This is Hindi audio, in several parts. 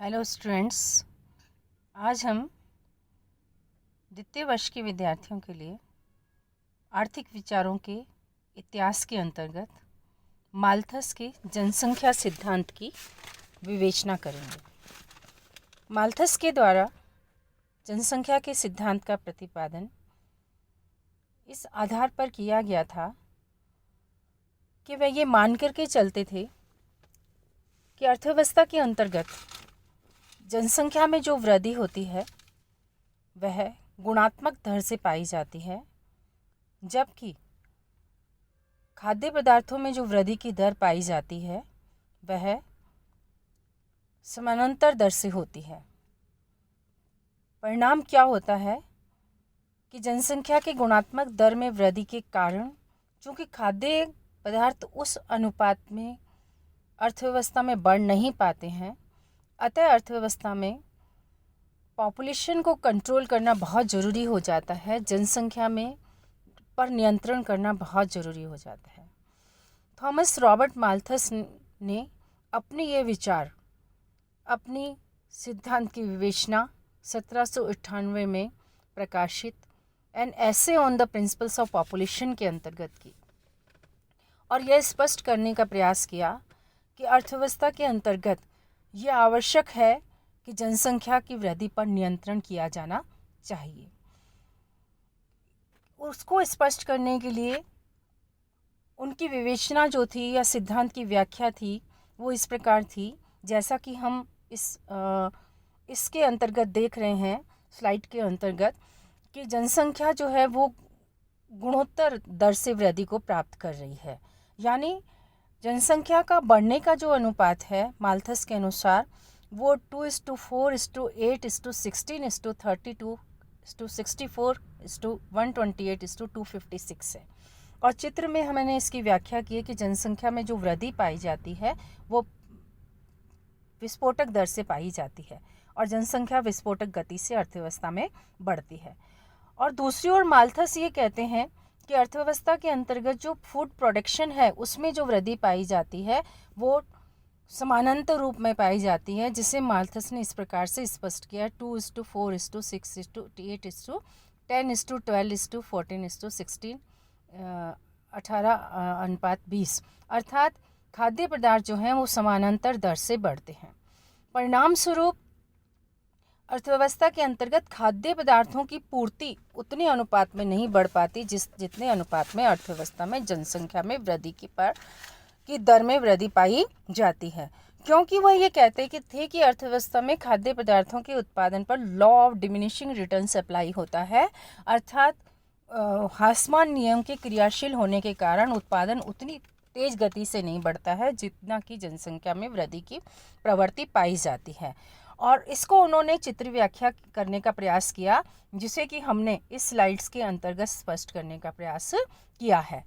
हेलो स्टूडेंट्स, आज हम द्वितीय वर्ष के विद्यार्थियों के लिए आर्थिक विचारों के इतिहास के अंतर्गत माल्थस के जनसंख्या सिद्धांत की विवेचना करेंगे। माल्थस के द्वारा जनसंख्या के सिद्धांत का प्रतिपादन इस आधार पर किया गया था कि वह ये मान करके चलते थे कि अर्थव्यवस्था के अंतर्गत जनसंख्या में जो वृद्धि होती है वह गुणात्मक दर से पाई जाती है, जबकि खाद्य पदार्थों में जो वृद्धि की दर पाई जाती है वह समानांतर दर से होती है। परिणाम क्या होता है कि जनसंख्या के गुणात्मक दर में वृद्धि के कारण चूँकि खाद्य पदार्थ उस अनुपात में अर्थव्यवस्था में बढ़ नहीं पाते हैं, अतः अर्थव्यवस्था में पॉपुलेशन को कंट्रोल करना बहुत ज़रूरी हो जाता है, जनसंख्या में पर नियंत्रण करना बहुत ज़रूरी हो जाता है। थॉमस रॉबर्ट माल्थस ने अपने ये विचार अपनी सिद्धांत की विवेचना 1798 में प्रकाशित an essay on the principles of population के अंतर्गत की और यह स्पष्ट करने का प्रयास किया कि अर्थव्यवस्था के अंतर्गत ये आवश्यक है कि जनसंख्या की वृद्धि पर नियंत्रण किया जाना चाहिए। उसको स्पष्ट करने के लिए उनकी विवेचना जो थी या सिद्धांत की व्याख्या थी वो इस प्रकार थी, जैसा कि हम इसके अंतर्गत देख रहे हैं स्लाइड के अंतर्गत, कि जनसंख्या जो है वो गुणोत्तर दर से वृद्धि को प्राप्त कर रही है। यानी जनसंख्या का बढ़ने का जो अनुपात है माल्थस के अनुसार वो 2:4:8:16:32:64:128:256 है। और चित्र में मैंने इसकी व्याख्या की है कि जनसंख्या में जो वृद्धि पाई जाती है वो विस्फोटक दर से पाई जाती है और जनसंख्या विस्फोटक गति से अर्थव्यवस्था में बढ़ती है। और दूसरी ओर माल्थस ये कहते हैं कि अर्थव्यवस्था के अंतर्गत जो फूड प्रोडक्शन है उसमें जो वृद्धि पाई जाती है वो समानांतर रूप में पाई जाती है, जिसे माल्थस ने इस प्रकार से स्पष्ट किया 2:4:6:8:10:12:14:16 18:20, अर्थात खाद्य पदार्थ जो हैं वो समानांतर दर से बढ़ते हैं। परिणाम स्वरूप अर्थव्यवस्था के अंतर्गत खाद्य पदार्थों की पूर्ति उतने अनुपात में नहीं बढ़ पाती जितने अनुपात में अर्थव्यवस्था में जनसंख्या में वृद्धि की दर में वृद्धि पाई जाती है, क्योंकि वह ये कहते थे कि अर्थव्यवस्था में खाद्य पदार्थों के उत्पादन पर law of diminishing returns apply होता है, अर्थात ह्रासमान नियम के क्रियाशील होने के कारण उत्पादन उतनी तेज गति से नहीं बढ़ता है जितना कि जनसंख्या में वृद्धि की प्रवृत्ति पाई जाती है। और इसको उन्होंने चित्र व्याख्या करने का प्रयास किया, जिसे कि हमने इस स्लाइड्स के अंतर्गत स्पष्ट करने का प्रयास किया है।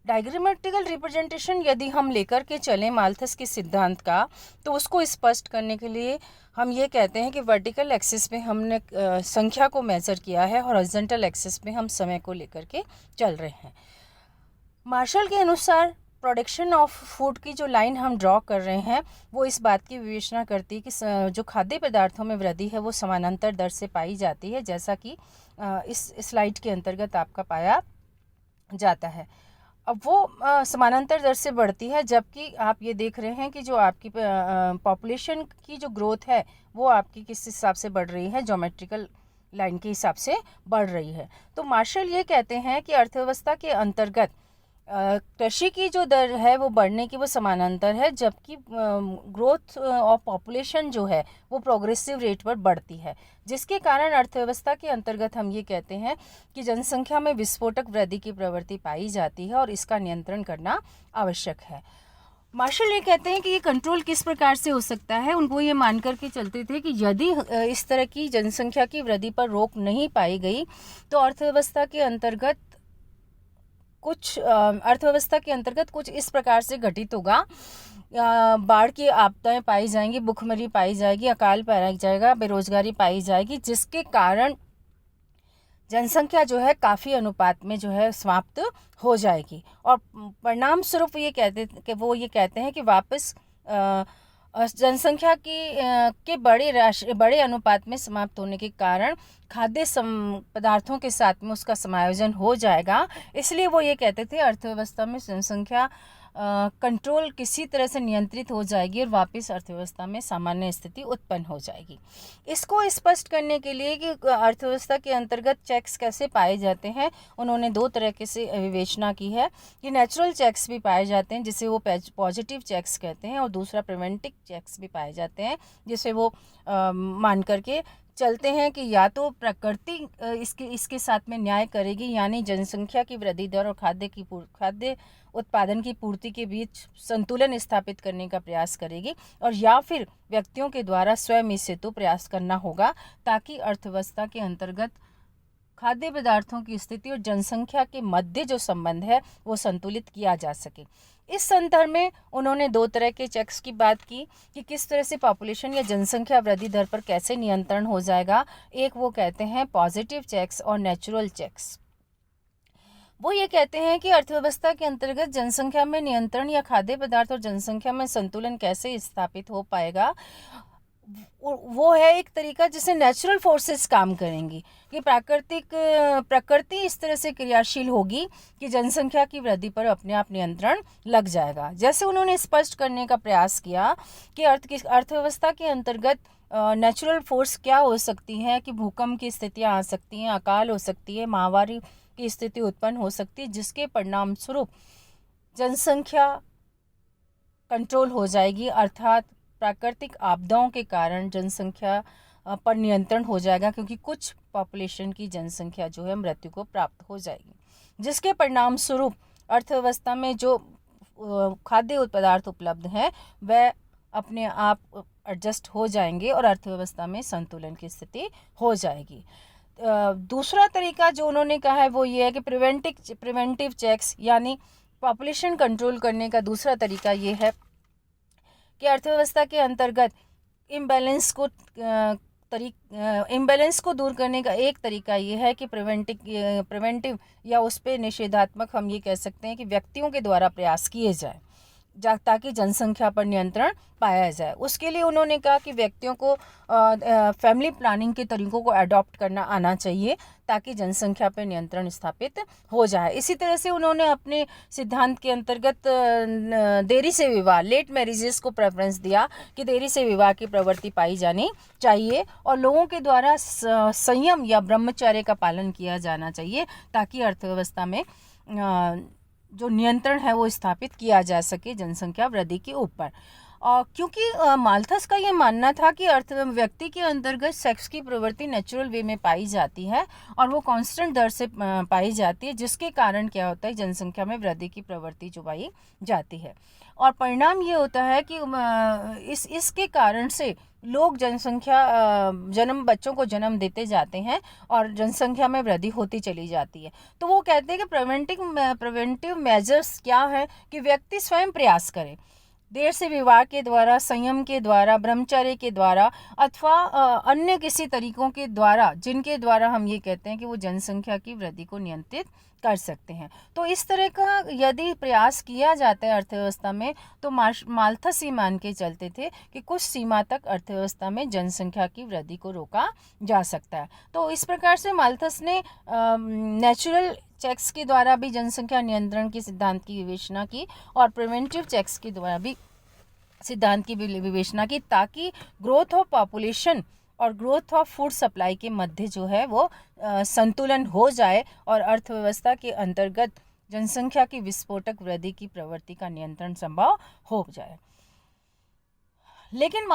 डायग्रामेटिकल रिप्रेजेंटेशन यदि हम लेकर के चलें माल्थस के सिद्धांत का, तो उसको स्पष्ट करने के लिए हम ये कहते हैं कि वर्टिकल एक्सिस में हमने संख्या को मेजर किया है, हॉरिजॉन्टल एक्सिस में हम समय को लेकर के चल रहे हैं। मार्शल के अनुसार प्रोडक्शन ऑफ फूड की जो लाइन हम ड्रॉ कर रहे हैं वो इस बात की विवेचना करती है कि जो खाद्य पदार्थों में वृद्धि है वो समानांतर दर से पाई जाती है, जैसा कि इस स्लाइड के अंतर्गत आपका पाया जाता है। अब वो समानांतर दर से बढ़ती है, जबकि आप ये देख रहे हैं कि जो आपकी पॉपुलेशन की जो ग्रोथ है वो आपकी किस हिसाब से बढ़ रही है, ज्योमेट्रिकल लाइन के हिसाब से बढ़ रही है। तो मार्शल ये कहते हैं कि अर्थव्यवस्था के अंतर्गत कृषि की जो दर है वो बढ़ने की वो समानांतर है, जबकि ग्रोथ ऑफ पॉपुलेशन जो है वो प्रोग्रेसिव रेट पर बढ़ती है, जिसके कारण अर्थव्यवस्था के अंतर्गत हम ये कहते हैं कि जनसंख्या में विस्फोटक वृद्धि की प्रवृत्ति पाई जाती है और इसका नियंत्रण करना आवश्यक है। मार्शल ये कहते हैं कि ये कंट्रोल किस प्रकार से हो सकता है। उनको ये मान करके चलते थे कि यदि इस तरह की जनसंख्या की वृद्धि पर रोक नहीं पाई गई तो अर्थव्यवस्था के अंतर्गत कुछ इस प्रकार से घटित होगा, बाढ़ की आपदाएं पाई जाएंगी, भूखमरी पाई जाएगी, अकाल पाया जाएगा, बेरोजगारी पाई जाएगी, जिसके कारण जनसंख्या जो है काफ़ी अनुपात में जो है समाप्त हो जाएगी। और परिणाम स्वरूप वो ये कहते हैं कि वापस जनसंख्या के बड़े अनुपात में समाप्त होने के कारण खाद्य पदार्थों के साथ में उसका समायोजन हो जाएगा। इसलिए वो ये कहते थे अर्थव्यवस्था में जनसंख्या कंट्रोल किसी तरह से नियंत्रित हो जाएगी और वापस अर्थव्यवस्था में सामान्य स्थिति उत्पन्न हो जाएगी। इसको स्पष्ट करने के लिए कि अर्थव्यवस्था के अंतर्गत चेक्स कैसे पाए जाते हैं, उन्होंने दो तरह के से विवेचना की है कि नेचुरल चेक्स भी पाए जाते हैं जिसे वो पॉजिटिव चेक्स कहते हैं, और दूसरा प्रिवेंटिव चेक्स भी पाए जाते हैं जिसे वो मान करके चलते हैं कि या तो प्रकृति इसके साथ में न्याय करेगी, यानी जनसंख्या की वृद्धि दर और खाद्य उत्पादन की पूर्ति के बीच संतुलन स्थापित करने का प्रयास करेगी, और या फिर व्यक्तियों के द्वारा स्वयं इस हेतु प्रयास करना होगा ताकि अर्थव्यवस्था के अंतर्गत खाद्य पदार्थों की स्थिति और जनसंख्या के मध्य जो संबंध है वो संतुलित किया जा सके। इस संदर्भ में उन्होंने दो तरह के चेक्स की बात की कि किस तरह से पॉपुलेशन या जनसंख्या वृद्धि दर पर कैसे नियंत्रण हो जाएगा। एक वो कहते हैं पॉजिटिव चेक्स और नेचुरल चेक्स। वो ये कहते हैं कि अर्थव्यवस्था के अंतर्गत जनसंख्या में नियंत्रण या खाद्य पदार्थ और जनसंख्या में संतुलन कैसे स्थापित हो पाएगा, वो है एक तरीका जिससे नेचुरल फोर्सेस काम करेंगी कि प्रकृति इस तरह से क्रियाशील होगी कि जनसंख्या की वृद्धि पर अपने आप नियंत्रण लग जाएगा। जैसे उन्होंने स्पष्ट करने का प्रयास किया कि अर्थव्यवस्था के अंतर्गत नेचुरल फोर्स क्या हो सकती हैं कि भूकंप की स्थितियां आ सकती हैं, अकाल हो सकती है, महामारी की स्थिति उत्पन्न हो सकती है, जिसके परिणाम स्वरूप जनसंख्या कंट्रोल हो जाएगी, अर्थात प्राकृतिक आपदाओं के कारण जनसंख्या पर नियंत्रण हो जाएगा, क्योंकि कुछ पॉपुलेशन की जनसंख्या जो है मृत्यु को प्राप्त हो जाएगी, जिसके परिणाम स्वरूप अर्थव्यवस्था में जो खाद्य पदार्थ उपलब्ध हैं वह अपने आप एडजस्ट हो जाएंगे और अर्थव्यवस्था में संतुलन की स्थिति हो जाएगी। दूसरा तरीका जो उन्होंने कहा है वो ये है कि प्रिवेंटिव चेक्स, यानी पॉपुलेशन कंट्रोल करने का दूसरा तरीका ये है कि अर्थव्यवस्था के अंतर्गत इम्बैलेंस को दूर करने का एक तरीका ये है कि प्रिवेंटिव या उस पर निषेधात्मक हम ये कह सकते हैं कि व्यक्तियों के द्वारा प्रयास किए जाए ताकि जनसंख्या पर नियंत्रण पाया जाए। उसके लिए उन्होंने कहा कि व्यक्तियों को फैमिली प्लानिंग के तरीकों को अडॉप्ट करना आना चाहिए ताकि जनसंख्या पर नियंत्रण स्थापित हो जाए। इसी तरह से उन्होंने अपने सिद्धांत के अंतर्गत देरी से विवाह, लेट मैरिजेस को प्रेफरेंस दिया कि देरी से विवाह की प्रवृत्ति पाई जानी चाहिए और लोगों के द्वारा संयम या ब्रह्मचर्य का पालन किया जाना चाहिए ताकि अर्थव्यवस्था में जो नियंत्रण है वो स्थापित किया जा सके जनसंख्या वृद्धि के ऊपर। क्योंकि माल्थस का ये मानना था कि व्यक्ति के अंतर्गत सेक्स की प्रवृत्ति नेचुरल वे में पाई जाती है और वो कांस्टेंट दर से पाई जाती है, जिसके कारण क्या होता है जनसंख्या में वृद्धि की प्रवृत्ति जो पाई जाती है, और परिणाम ये होता है कि इसके कारण से लोग बच्चों को जन्म देते जाते हैं और जनसंख्या में वृद्धि होती चली जाती है। तो वो कहते हैं कि प्रिवेंटिव मेजर्स क्या है कि व्यक्ति स्वयं प्रयास करे, देर से विवाह के द्वारा, संयम के द्वारा, ब्रह्मचर्य के द्वारा अथवा अन्य किसी तरीकों के द्वारा जिनके द्वारा हम ये कहते हैं कि वो जनसंख्या की वृद्धि को नियंत्रित कर सकते हैं। तो इस तरह का यदि प्रयास किया जाता है अर्थव्यवस्था में तो माल्थस ही मान के चलते थे कि कुछ सीमा तक अर्थव्यवस्था में जनसंख्या की वृद्धि को रोका जा सकता है। तो इस प्रकार से माल्थस ने नेचुरल चेक्स के द्वारा भी जनसंख्या नियंत्रण के सिद्धांत की विवेचना की और प्रिवेंटिव चेक्स के द्वारा भी सिद्धांत की विवेचना की ताकि ग्रोथ ऑफ पॉपुलेशन और ग्रोथ ऑफ फूड सप्लाई के मध्य जो है वो संतुलन हो जाए और अर्थव्यवस्था के अंतर्गत जनसंख्या की विस्फोटक वृद्धि की प्रवृत्ति का नियंत्रण संभव हो जाए। लेकिन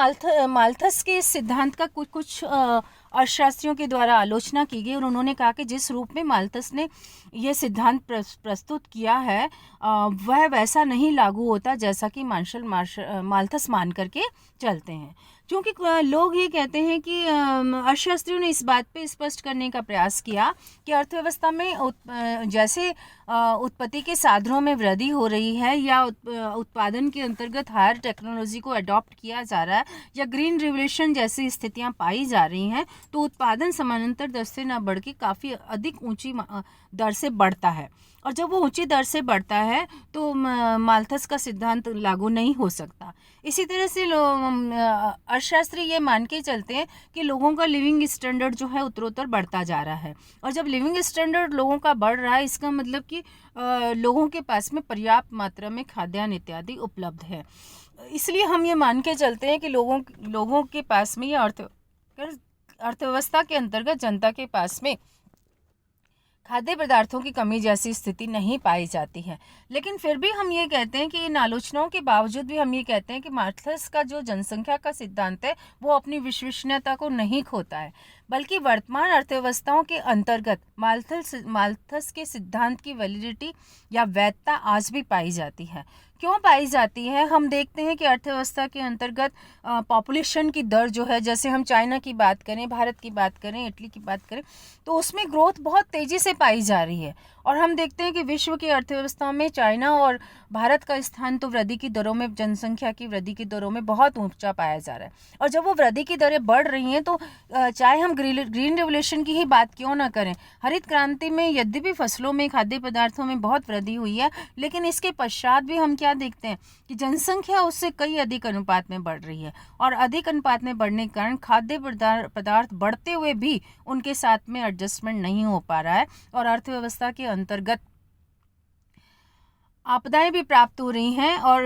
माल्थस के इस सिद्धांत का कुछ अर्थशास्त्रियों के द्वारा आलोचना की गई और उन्होंने कहा कि जिस रूप में माल्थस ने यह सिद्धांत प्रस्तुत किया है वह वैसा नहीं लागू होता जैसा कि माल्थस मान करके चलते हैं, क्योंकि लोग ये कहते हैं कि अर्थशास्त्रियों ने इस बात पे स्पष्ट करने का प्रयास किया कि अर्थव्यवस्था में जैसे उत्पत्ति के साधनों में वृद्धि हो रही है या उत्पादन के अंतर्गत हायर टेक्नोलॉजी को अडॉप्ट किया जा रहा है या ग्रीन रिवोल्यूशन जैसी स्थितियां पाई जा रही हैं, तो उत्पादन समानांतर दर से ना बढ़ के काफ़ी अधिक ऊंची दर से बढ़ता है, और जब वो ऊंची दर से बढ़ता है तो माल्थस का सिद्धांत लागू नहीं हो सकता। इसी तरह से अर्थशास्त्री ये मान के चलते हैं कि लोगों का लिविंग स्टैंडर्ड जो है उत्तरोत्तर बढ़ता जा रहा है, और जब लिविंग स्टैंडर्ड लोगों का बढ़ रहा है इसका मतलब कि लोगों के पास में पर्याप्त मात्रा में खाद्यान्न इत्यादि उपलब्ध है। इसलिए हम ये मान के चलते हैं कि लोगों के पास में ये अर्थव्यवस्था के अंतर्गत जनता के पास में खाद्य पदार्थों की कमी जैसी स्थिति नहीं पाई जाती है। लेकिन फिर भी हम ये कहते हैं कि इन आलोचनाओं के बावजूद भी हम ये कहते हैं कि माल्थस का जो जनसंख्या का सिद्धांत है वो अपनी विश्वसनीयता को नहीं खोता है, बल्कि वर्तमान अर्थव्यवस्थाओं के अंतर्गत माल्थस के सिद्धांत की वैलिडिटी या वैधता आज भी पाई जाती है। क्यों पाई जाती है? हम देखते हैं कि अर्थव्यवस्था के अंतर्गत पॉपुलेशन की दर जो है, जैसे हम चाइना की बात करें, भारत की बात करें, इटली की बात करें, तो उसमें ग्रोथ बहुत तेज़ी से पाई जा रही है। और हम देखते हैं कि विश्व की अर्थव्यवस्था में चाइना और भारत का स्थान तो वृद्धि की दरों में, जनसंख्या की वृद्धि की दरों में बहुत ऊंचा पाया जा रहा है। और जब वो वृद्धि की दरें बढ़ रही हैं तो चाहे हम ग्रीन रेवोल्यूशन की ही बात क्यों ना करें, हरित क्रांति में यद्यपि फसलों में, खाद्य पदार्थों में बहुत वृद्धि हुई है, लेकिन इसके पश्चात भी हम क्या देखते हैं कि जनसंख्या उससे कई अधिक अनुपात में बढ़ रही है, और अधिक अनुपात में बढ़ने के कारण खाद्य पदार्थ बढ़ते हुए भी उनके साथ में एडजस्टमेंट नहीं हो पा रहा है, और अर्थव्यवस्था के अंतर्गत आपदाएं भी प्राप्त हो रही हैं, और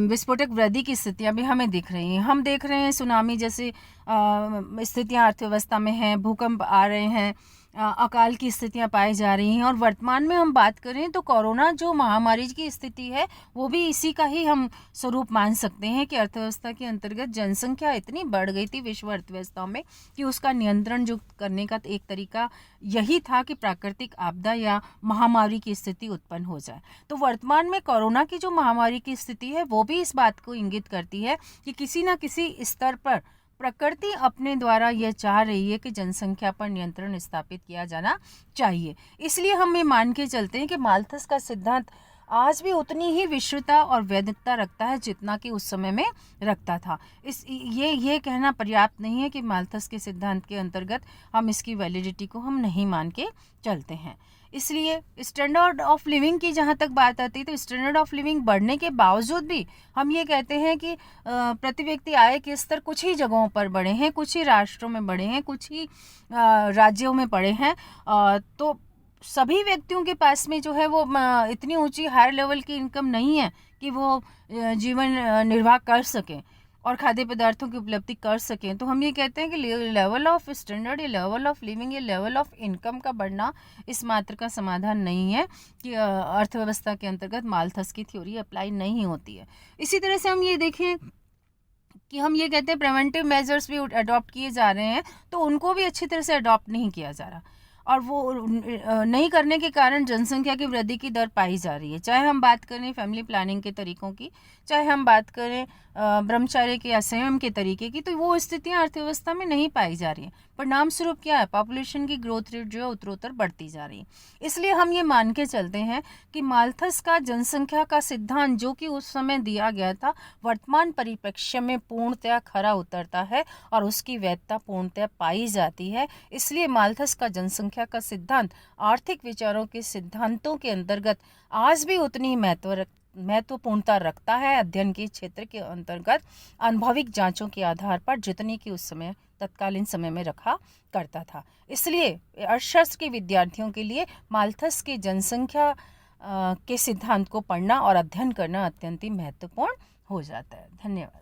विस्फोटक वृद्धि की स्थितियां भी हमें दिख रही हैं। हम देख रहे हैं सुनामी जैसी स्थितियां अर्थव्यवस्था में हैं, भूकंप आ रहे हैं, अकाल की स्थितियां पाई जा रही हैं, और वर्तमान में हम बात करें तो कोरोना जो महामारी की स्थिति है वो भी इसी का ही हम स्वरूप मान सकते हैं कि अर्थव्यवस्था के अंतर्गत जनसंख्या इतनी बढ़ गई थी विश्व अर्थव्यवस्थाओं में कि उसका नियंत्रण जो करने का एक तरीका यही था कि प्राकृतिक आपदा या महामारी की स्थिति उत्पन्न हो जाए। तो वर्तमान में कोरोना की जो महामारी की स्थिति है वो भी इस बात को इंगित करती है कि किसी न किसी स्तर पर प्रकृति अपने द्वारा यह चाह रही है कि जनसंख्या पर नियंत्रण स्थापित किया जाना चाहिए। इसलिए हम ये मान के चलते हैं कि माल्थस का सिद्धांत आज भी उतनी ही विश्वता और वैधता रखता है जितना कि उस समय में रखता था। ये कहना पर्याप्त नहीं है कि माल्थस के सिद्धांत के अंतर्गत हम इसकी वैलिडिटी को हम नहीं मान के चलते हैं। इसलिए स्टैंडर्ड ऑफ लिविंग की जहाँ तक बात आती है तो स्टैंडर्ड ऑफ लिविंग बढ़ने के बावजूद भी हम ये कहते हैं कि प्रति व्यक्ति आय के स्तर कुछ ही जगहों पर बढ़े हैं, कुछ ही राष्ट्रों में बढ़े हैं, कुछ ही राज्यों में बढ़े हैं। तो सभी व्यक्तियों के पास में जो है वो इतनी ऊंची हायर लेवल की इनकम नहीं है कि वो जीवन निर्वाह कर सकें और खाद्य पदार्थों की उपलब्धि कर सकें। तो हम ये कहते हैं कि लेवल ऑफ स्टैंडर्ड या लेवल ऑफ लिविंग या लेवल ऑफ इनकम का बढ़ना इस मात्र का समाधान नहीं है कि अर्थव्यवस्था के अंतर्गत माल्थस की थ्योरी अप्लाई नहीं होती है। इसी तरह से हम ये देखें कि हम ये कहते हैं प्रिवेंटिव मेजर्स भी अडॉप्ट किए जा रहे हैं, तो उनको भी अच्छी तरह से अडॉप्ट नहीं किया जा रहा, और वो नहीं करने के कारण जनसंख्या की वृद्धि की दर पाई जा रही है। चाहे हम बात करें फैमिली प्लानिंग के तरीकों की, चाहे हम बात करें ब्रह्मचर्य के या संयम के तरीके की, तो वो स्थितियां अर्थव्यवस्था में नहीं पाई जा रही हैं। परिणाम स्वरूप क्या है, पॉपुलेशन की ग्रोथ रेट जो है उत्तरोत्तर बढ़ती जा रही है। इसलिए हम ये मान के चलते हैं कि माल्थस का जनसंख्या का सिद्धांत जो कि उस समय दिया गया था वर्तमान परिप्रेक्ष्य में पूर्णतया खरा उतरता है और उसकी वैधता पूर्णतया पाई जाती है। इसलिए माल्थस का जनसंख्या का सिद्धांत आर्थिक विचारों के सिद्धांतों के अंतर्गत आज भी उतनी महत्वपूर्णता रखता है अध्ययन के क्षेत्र के अंतर्गत अनुभविक जांचों के आधार पर जितनी कि उस समय तत्कालीन समय में रखा करता था। इसलिए अर्थशास्त्र के विद्यार्थियों के लिए माल्थस के जनसंख्या के सिद्धांत को पढ़ना और अध्ययन करना अत्यंत ही महत्वपूर्ण हो जाता है। धन्यवाद।